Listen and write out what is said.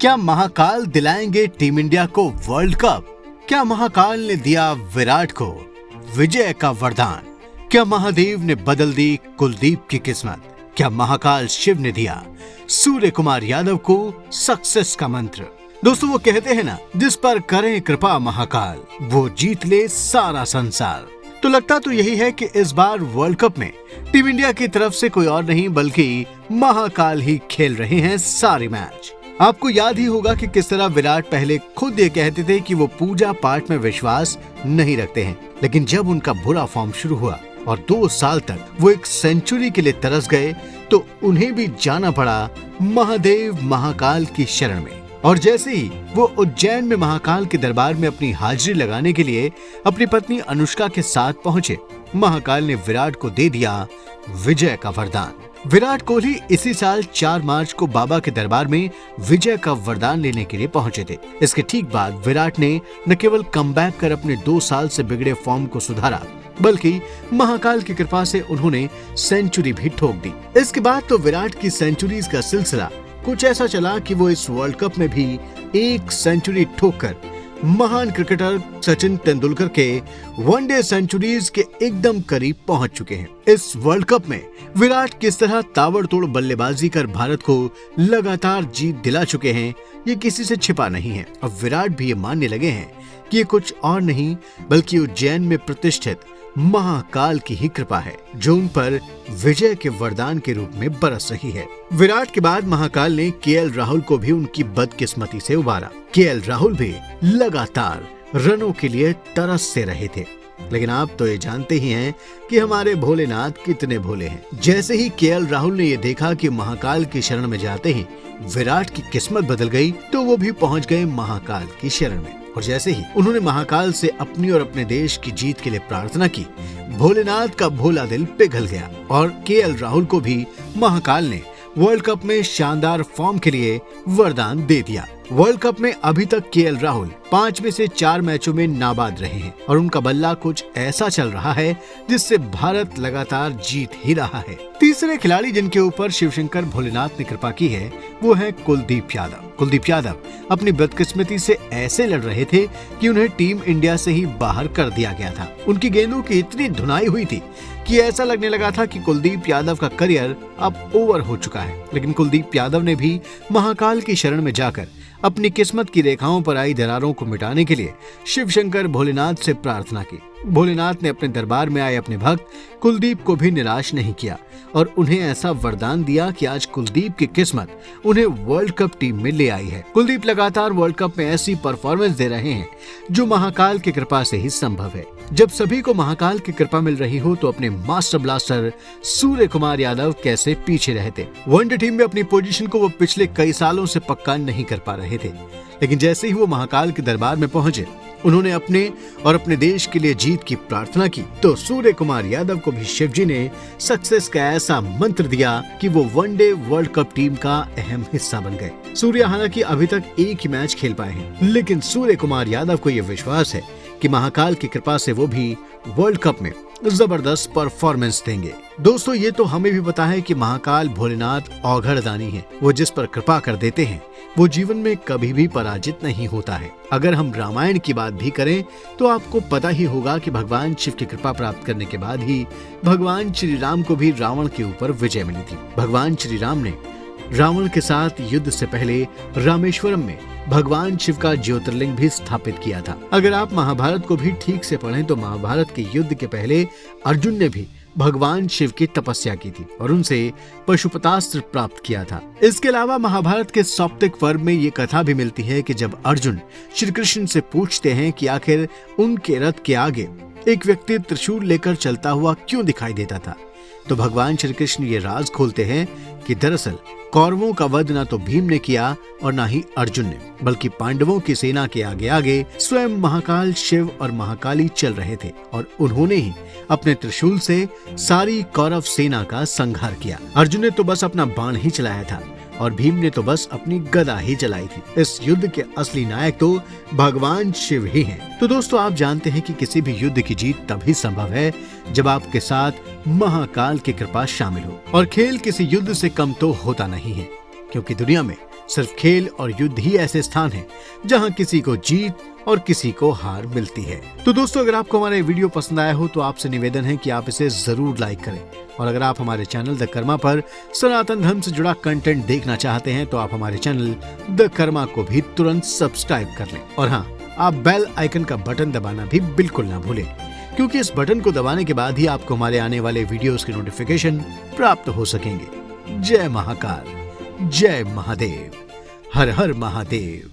क्या महाकाल दिलाएंगे team India को वर्ल्ड कप? क्या महाकाल ने दिया विराट को विजय का वरदान? क्या महादेव ने बदल दी कुलदीप की किस्मत? क्या महाकाल शिव ने दिया सूर्य कुमार यादव को सक्सेस का मंत्र? दोस्तों, वो कहते हैं ना, जिस पर करें कृपा महाकाल वो जीत ले सारा संसार। तो लगता तो यही है कि इस बार वर्ल्ड कप में टीम इंडिया की तरफ से कोई और नहीं बल्कि महाकाल ही खेल रहे हैं सारे मैच। आपको याद ही होगा कि किस तरह विराट पहले खुद ये कहते थे कि वो पूजा पाठ में विश्वास नहीं रखते हैं, लेकिन जब उनका बुरा फॉर्म शुरू हुआ और 2 साल तक वो एक सेंचुरी के लिए तरस गए तो उन्हें भी जाना पड़ा महादेव महाकाल की शरण में। और जैसे ही वो उज्जैन में महाकाल के दरबार में अपनी हाजिरी लगाने के लिए अपनी पत्नी अनुष्का के साथ पहुंचे, महाकाल ने विराट को दे दिया विजय का वरदान। विराट कोहली इसी साल 4 मार्च को बाबा के दरबार में विजय का वरदान लेने के लिए पहुंचे थे। इसके ठीक बाद विराट ने न केवल कमबैक कर अपने 2 साल से बिगड़े फॉर्म को सुधारा, बल्कि महाकाल की कृपा से उन्होंने सेंचुरी भी ठोक दी। इसके बाद तो विराट की सेंचुरीज का सिलसिला कुछ ऐसा चला कि वो इस वर्ल्ड कप में भी एक सेंचुरी ठोककर महान क्रिकेटर सचिन तेंदुलकर के वनडे सेंचुरीज के एकदम करीब पहुंच चुके हैं। इस वर्ल्ड कप में विराट किस तरह ताबड़तोड़ बल्लेबाजी कर भारत को लगातार जीत दिला चुके हैं, ये किसी से छिपा नहीं है। अब विराट भी ये मानने लगे हैं कि ये कुछ और नहीं बल्कि उज्जैन में प्रतिष्ठित महाकाल की ही कृपा है, जो उन पर विजय के वरदान के रूप में बरस रही है। विराट के बाद महाकाल ने केएल राहुल को भी उनकी बदकिस्मती से उबारा। केएल राहुल भी लगातार रनों के लिए तरस से रहे थे, लेकिन आप तो ये जानते ही हैं कि हमारे भोलेनाथ कितने भोले हैं। जैसे ही केएल राहुल ने ये देखा कि महाकाल की शरण में जाते ही विराट की किस्मत बदल गई, तो वो भी पहुंच गए महाकाल की शरण में। और जैसे ही उन्होंने महाकाल से अपनी और अपने देश की जीत के लिए प्रार्थना की, भोलेनाथ का भोला दिल पिघल गया और केएल राहुल को भी महाकाल ने वर्ल्ड कप में शानदार फॉर्म के लिए वरदान दे दिया। वर्ल्ड कप में अभी तक केएल राहुल 5 में से 4 मैचों में नाबाद रहे हैं और उनका बल्ला कुछ ऐसा चल रहा है जिससे भारत लगातार जीत ही रहा है। तीसरे खिलाड़ी जिनके ऊपर शिवशंकर भोलेनाथ ने कृपा की है वो है कुलदीप यादव। कुलदीप यादव अपनी बदकिस्मती से ऐसे लड़ रहे थे कि उन्हें टीम इंडिया से ही बाहर कर दिया गया था। उनकी गेंदों की इतनी धुनाई हुई थी कि ऐसा लगने लगा था कि कुलदीप यादव का करियर अब ओवर हो चुका है। लेकिन कुलदीप यादव ने भी महाकाल की शरण में जाकर अपनी किस्मत की रेखाओं पर आई दरारों को मिटाने के लिए शिवशंकर भोलेनाथ से प्रार्थना की। भोलेनाथ ने अपने दरबार में आए अपने भक्त कुलदीप को भी निराश नहीं किया और उन्हें ऐसा वरदान दिया कि आज कुलदीप की किस्मत उन्हें वर्ल्ड कप टीम में ले आई है। कुलदीप लगातार वर्ल्ड कप में ऐसी परफॉर्मेंस दे रहे हैं जो महाकाल की कृपा से ही संभव है। जब सभी को महाकाल की कृपा मिल रही हो तो अपने मास्टर ब्लास्टर सूर्य कुमार यादव कैसे पीछे रहते। वनडे टीम में अपनी पोजीशन को वो पिछले कई सालों से पक्का नहीं कर पा रहे थे, लेकिन जैसे ही वो महाकाल के दरबार में पहुंचे, उन्होंने अपने और अपने देश के लिए जीत की प्रार्थना की, तो सूर्य कुमार यादव को भी शिवजी ने सक्सेस का ऐसा मंत्र दिया कि वो वनडे वर्ल्ड कप टीम का अहम हिस्सा बन गए। सूर्य हालांकि अभी तक एक ही मैच खेल पाए हैं, लेकिन सूर्य कुमार यादव को ये विश्वास है कि महाकाल की कृपा से वो भी वर्ल्ड कप में जबरदस्त परफॉर्मेंस देंगे। दोस्तों, ये तो हमें भी पता है कि महाकाल भोलेनाथ औघड़दानी है। वो जिस पर कृपा कर देते हैं वो जीवन में कभी भी पराजित नहीं होता है। अगर हम रामायण की बात भी करें तो आपको पता ही होगा कि भगवान शिव की कृपा प्राप्त करने के बाद ही भगवान श्री राम को भी रावण के ऊपर विजय मिली थी। भगवान श्री राम ने रावण के साथ युद्ध से पहले रामेश्वरम में भगवान शिव का ज्योतिर्लिंग भी स्थापित किया था। अगर आप महाभारत को भी ठीक से पढ़ें तो महाभारत के युद्ध के पहले अर्जुन ने भी भगवान शिव की तपस्या की थी और उनसे पशुपतास्त्र प्राप्त किया था। इसके अलावा महाभारत के सौप्तिक पर्व में ये कथा भी मिलती है कि जब अर्जुन श्री कृष्ण से पूछते हैं कि आखिर उनके रथ के आगे एक व्यक्ति त्रिशूल लेकर चलता हुआ क्यों दिखाई देता था, तो भगवान श्री कृष्ण ये राज खोलते हैं कि दरअसल कौरवों का वध न तो भीम ने किया और न ही अर्जुन ने, बल्कि पांडवों की सेना के आगे आगे स्वयं महाकाल शिव और महाकाली चल रहे थे और उन्होंने ही अपने त्रिशूल से सारी कौरव सेना का संहार किया। अर्जुन ने तो बस अपना बाण ही चलाया था और भीम ने तो बस अपनी गदा ही चलाई थी। इस युद्ध के असली नायक तो भगवान शिव ही हैं। तो दोस्तों, आप जानते हैं कि किसी भी युद्ध की जीत तभी संभव है जब आपके साथ महाकाल की कृपा शामिल हो, और खेल किसी युद्ध से कम तो होता नहीं है। क्योंकि दुनिया में सिर्फ खेल और युद्ध ही ऐसे स्थान हैं जहां किसी को जीत और किसी को हार मिलती है। तो दोस्तों, अगर आपको हमारा वीडियो पसंद आया हो तो आपसे निवेदन है कि आप इसे जरूर लाइक करें, और अगर आप हमारे चैनल द कर्मा पर सनातन धर्म से जुड़ा कंटेंट देखना चाहते हैं तो आप हमारे चैनल द कर्मा को भी तुरंत सब्सक्राइब कर लें। और हाँ, आप बेल आइकन का बटन दबाना भी बिल्कुल ना भूलें, क्योंकि इस बटन को दबाने के बाद ही आपको हमारे आने वाले वीडियोस के नोटिफिकेशन प्राप्त हो सकेंगे। जय महाकाल, जय महादेव, हर हर महादेव।